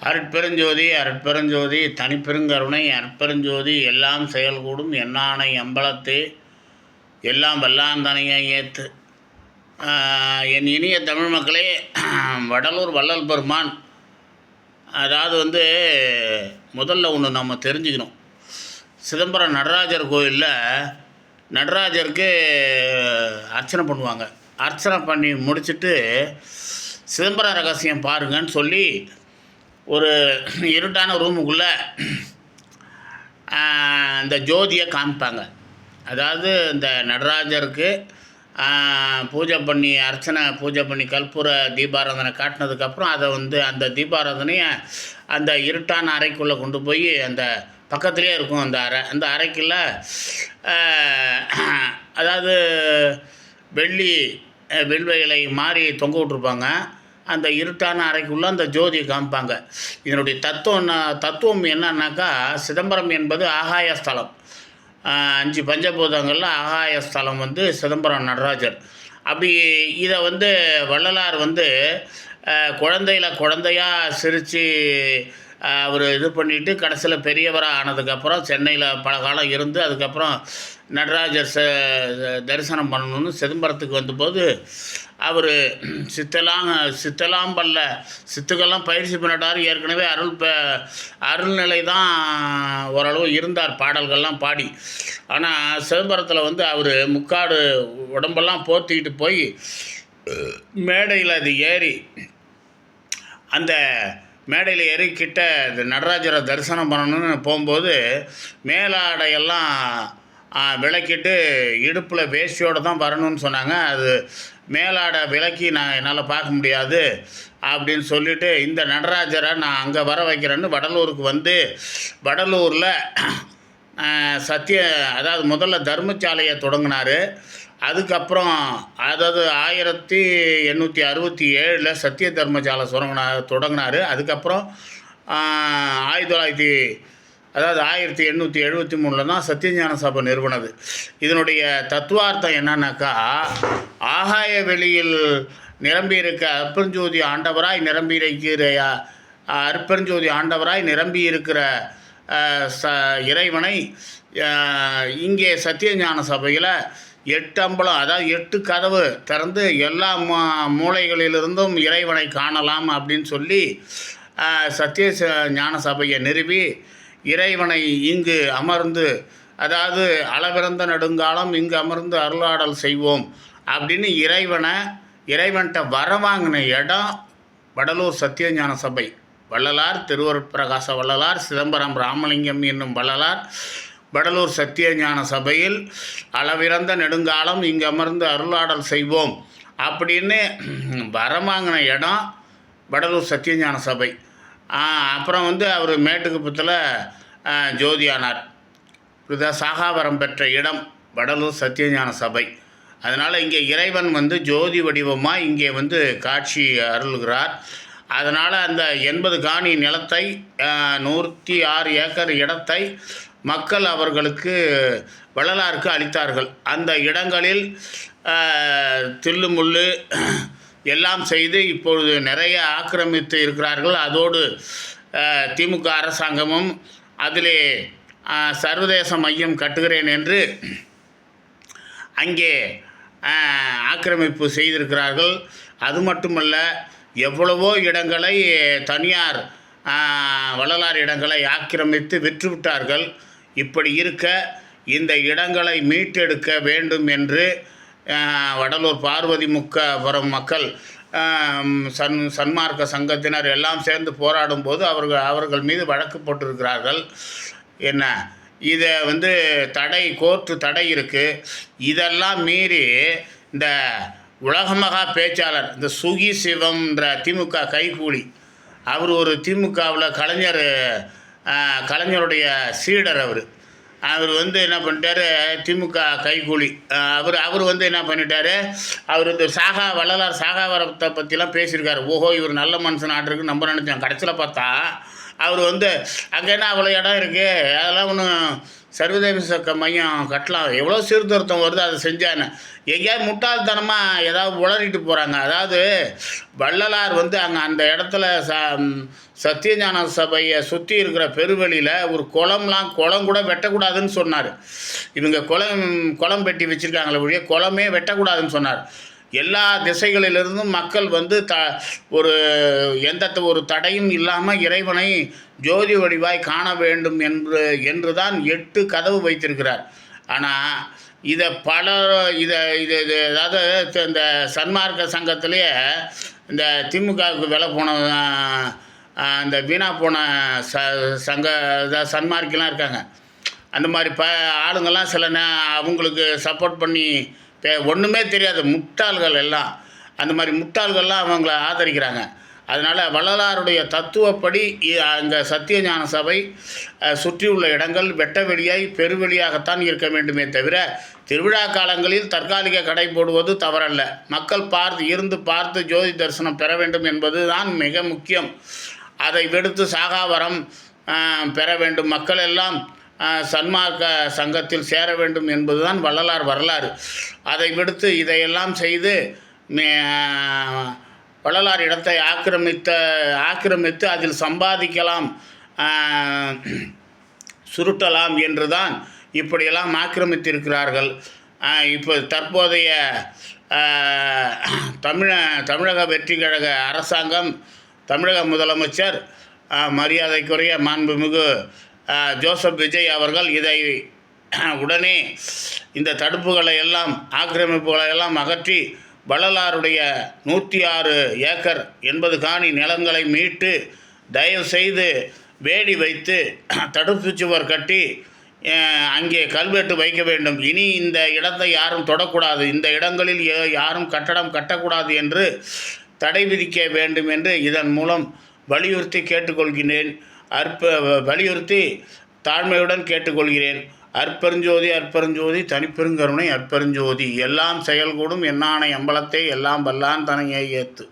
அருட்பெருஞ்சோதி அருட்பெருஞ்சோதி தனிப்பெருங்கருணை அருட்பெருஞ்சோதி எல்லாம் செயல்கூடும் எண்ணானை அம்பலத்தே எல்லாம் வல்லாந்தனையை ஏற்று. என் இனிய தமிழ் மக்களே, வடலூர் வள்ளல் பெருமான், அதாவது முதல்ல ஒன்று நம்ம தெரிஞ்சுக்கணும். சிதம்பரம் நடராஜர் கோயிலில் நடராஜருக்கு அர்ச்சனை பண்ணுவாங்க. அர்ச்சனை பண்ணி முடிச்சுட்டு சிதம்பரம் ரகசியம் பாருங்கன்னு சொல்லி ஒரு இருட்டான ரூமுக்குள்ளே இந்த ஜோதியை காமிப்பாங்க. அதாவது இந்த நடராஜருக்கு பூஜை பண்ணி பூஜை பண்ணி கற்பூர தீபாராதனை காட்டினதுக்கப்புறம் அதை அந்த தீபாராதனையை அந்த இருட்டான அறைக்குள்ளே கொண்டு போய் அந்த பக்கத்துலேயே இருக்கும் அந்த அறைக்குள்ள அதாவது வெள்ளி இலை மாதிரி தொங்க விட்ருப்பாங்க. அந்த இருட்டான அறைக்குள்ளே அந்த ஜோதியை காமிப்பாங்க. இதனுடைய தத்துவம் என்னன்னாக்கா, சிதம்பரம் என்பது ஆகாயஸ்தலம். 5 பஞ்சபூதங்களில் ஆகாயஸ்தலம் சிதம்பரம் நடராஜர். அப்படி இதை வள்ளலார் குழந்தையாக சிரித்து அவர் இது பண்ணிவிட்டு கடைசியில் பெரியவராக ஆனதுக்கப்புறம் சென்னையில் பல காலம் இருந்து அதுக்கப்புறம் நடராஜர் தரிசனம் பண்ணணுன்னு சிதம்பரத்துக்கு வந்தபோது அவர் சித்துக்கெல்லாம் பயிற்சி பண்ணிட்டார். ஏற்கனவே அருள்நிலை தான் ஓரளவு இருந்தார், பாடல்கள்லாம் பாடி. ஆனால் சிதம்பரத்தில் அவர் முக்காடு உடம்பெல்லாம் போர்த்திக்கிட்டு போய் மேடையில் அது ஏறி அந்த மேடையில் ஏறி கிட்ட நடராஜரை தரிசனம் பண்ணணும்னு போகும்போது மேலாடையெல்லாம் விளக்கிட்டு இடுப்பில் வேஷ்டியோடு தான் வரணும்னு சொன்னாங்க. அது மேலாடை விலக்கி என்னால் பார்க்க முடியாது அப்படின்னு சொல்லிவிட்டு இந்த நடராஜரை நான் அங்கே வர வைக்கிறேன்னு வடலூருக்கு வடலூரில் அதாவது முதல்ல தர்மசாலையை தொடங்கினார். அதுக்கப்புறம் அதாவது 1867 சத்திய தர்மசாலை தொடங்கினார். அதுக்கப்புறம் 1873 தான் சத்தியஞான சபை நிறுவனது. இதனுடைய தத்துவார்த்தம் என்னன்னாக்கா, ஆகாய வெளியில் நிரம்பியிருக்க அற்பெருஞ்சோதி ஆண்டவராய் நிரம்பியிருக்கிற இறைவனை இங்கே சத்தியஞான சபையில் 8 அம்பலம், அதாவது 8 கதவு திறந்து எல்லா மூலைகளிலிருந்தும் இறைவனை காணலாம் அப்படின்னு சொல்லி சத்திய ஞான சபையை நிறுவி இறைவனை இங்கு அமர்ந்து, அதாவது அளவிறந்த நெடுங்காலம் இங்கு அமர்ந்து அருளாடல் செய்வோம் அப்படின்னு இறைவன்கிட்ட வரவாங்கின இடம் வடலூர் சத்தியஞான சபை. வள்ளலார், திருவருட்பிரகாச வள்ளலார், சிதம்பரம் ராமலிங்கம் என்னும் வள்ளலார் வடலூர் சத்தியஞான சபையில் அளவிறந்த நெடுங்காலம் இங்கு அமர்ந்து அருளாடல் செய்வோம் அப்படின்னு வரவாங்கின இடம் வடலூர் சத்தியஞான சபை. அப்புறம் அவர் மேட்டுக்குப்பத்தில் ஜோதியானார். இதுதான் சாகாவரம் பெற்ற இடம் வடலூர் சத்தியஞான சபை. அதனால் இங்கே இறைவன் ஜோதி வடிவமாக இங்கே காட்சி அருள்கிறார். அதனால் அந்த 80 காணி நிலத்தை 106 ஏக்கர் இடத்தை மக்கள் அவர்களுக்கு வள்ளலாருக்கு அளித்தார்கள். அந்த இடங்களில் தில்லுமுள்ளு எல்லாம் செய்து இப்பொழுது நிறைய ஆக்கிரமித்து இருக்கிறார்கள். அதோடு திமுக அரசாங்கமும் அதிலே சர்வதேச மையம் கட்டுகிறேன் என்று அங்கே ஆக்கிரமிப்பு செய்திருக்கிறார்கள். அது மட்டுமல்ல, எவ்வளவோ இடங்களை தனியார் வள்ளலார் இடங்களை ஆக்கிரமித்து விற்றுவிட்டார்கள். இப்படி இருக்க இந்த இடங்களை மீட்டெடுக்க வேண்டும் என்று வடலூர் பார்வதி முக்கபுரம் மக்கள் சன்மார்க்க சங்கத்தினர் எல்லாம் சேர்ந்து போராடும்போது அவர்கள் மீது வழக்கு போட்டிருக்கிறார்கள். என்ன இதை கோர்ட்டு தடை இருக்குது. இதெல்லாம் மீறி இந்த உலகமகா பேச்சாளர் இந்த சுகி சிவம்ன்ற திமுக கைகூலி, அவர் ஒரு திமுகவில் கலைஞருடைய சீடர். அவர் என்ன பண்ணிட்டார், திமுக கைகூலி. அவர் என்ன பண்ணிட்டார், அவர் வள்ளலார் சாகாவரத்தை பற்றிலாம் பேசியிருக்காரு. ஓஹோ, இவர் நல்ல மனுஷன் ஆட்டிருக்கு நம்ம நினச்சோம். கடைசியில் பார்த்தா அவர் அங்கே என்ன அவ்வளோ இடம் இருக்குது, அதெல்லாம் ஒன்றும் சர்வதேச மையம் கட்டலாம், எவ்வளோ சீர்திருத்தம் வருது அதை செஞ்சான்னு. எங்கேயாவது முட்டாள்தனமாக ஏதாவது உளறிட்டு போகிறாங்க. அதாவது வள்ளலார் வந்து அங்கே அந்த இடத்துல சத்தியஞான சபையை சுற்றி இருக்கிற பெருவெளியில் ஒரு குளம் கூட வெட்டக்கூடாதுன்னு சொன்னார். இவங்க குளம் வெட்டி வச்சுருக்காங்களே ஒழிய குளமே வெட்டக்கூடாதுன்னு சொன்னார். எல்லா திசைகளிலிருந்தும் மக்கள் வந்து எந்த ஒரு தடையும் இல்லாமல் இறைவனை ஜோதி வடிவாய் காண வேண்டும் என்று தான் 8 கதவு வைத்திருக்கிறார். ஆனால் இதை அதாவது இந்த சன்மார்க்க சங்கத்திலேயே இந்த திமுகவுக்கு விலை போன இந்த வீணா போன சன்மார்க்கெலாம் இருக்காங்க. அந்த மாதிரி ஆளுங்கள்லாம் அவங்களுக்கு சப்போர்ட் பண்ணி ஒன்றுமே தெரியாத முட்டாள்கள் எல்லாம், அந்த மாதிரி முட்டாள்கள்லாம் அவங்கள ஆதரிக்கிறாங்க. அதனால் வள்ளலாருடைய தத்துவப்படி அங்கே சத்தியஞான சபை சுற்றியுள்ள இடங்கள் வெட்ட வெளியாய் பெருவெளியாகத்தான் இருக்க வேண்டுமே தவிர திருவிழா காலங்களில் தற்காலிக கடை போடுவது தவறல்ல. மக்கள் பார்த்து ஜோதி தரிசனம் பெற வேண்டும் என்பது தான் மிக முக்கியம். அதை விடுத்து சாகாவரம் பெற வேண்டும், மக்கள் எல்லாம் சன்மார்க்க சங்கத்தில் சேர வேண்டும் என்பதுதான் வள்ளலார் வரலாறு. அதை விடுத்து இதையெல்லாம் செய்து வள்ளலார் இடத்தை ஆக்கிரமித்து அதில் சம்பாதிக்கலாம், சுருட்டலாம் என்று தான் இப்படியெல்லாம் ஆக்கிரமித்திருக்கிறார்கள். இப்போ தற்போதைய தமிழக வெற்றி கழக அரசாங்கம், தமிழக முதலமைச்சர் மரியாதைக்குரிய மாண்புமிகு ஜோசப் விஜய் அவர்கள் இதை உடனே இந்த தடுப்புகளை எல்லாம் ஆக்கிரமிப்புகளை எல்லாம் அகற்றி வள்ளலாருடைய 106 ஏக்கர் 80 காணி நிலங்களை மீட்டு தயவு செய்து வேலி வைத்து தடுப்பு சுவர் கட்டி அங்கே கல்வெட்டு வைக்க வேண்டும். இனி இந்த இடத்தை யாரும் தொடக்கூடாது, இந்த இடங்களில் யாரும் கட்டடம் கட்டக்கூடாது என்று தடை விதிக்க வேண்டும் என்று இதன் மூலம் வலியுறுத்தி கேட்டுக்கொள்கிறேன். வலியுறுத்தி தாழ்மையுடன் கேட்டுக்கொள்கிறேன். அற்பெருஞ்சோதி அற்பெருஞ்சோதி தனிப்பெருங்கருணை அற்பெருஞ்சோதி, எல்லாம் செயல்கூடும் எண்ணானை அம்பலத்தை எல்லாம் வல்லான் தனையை ஏத்து.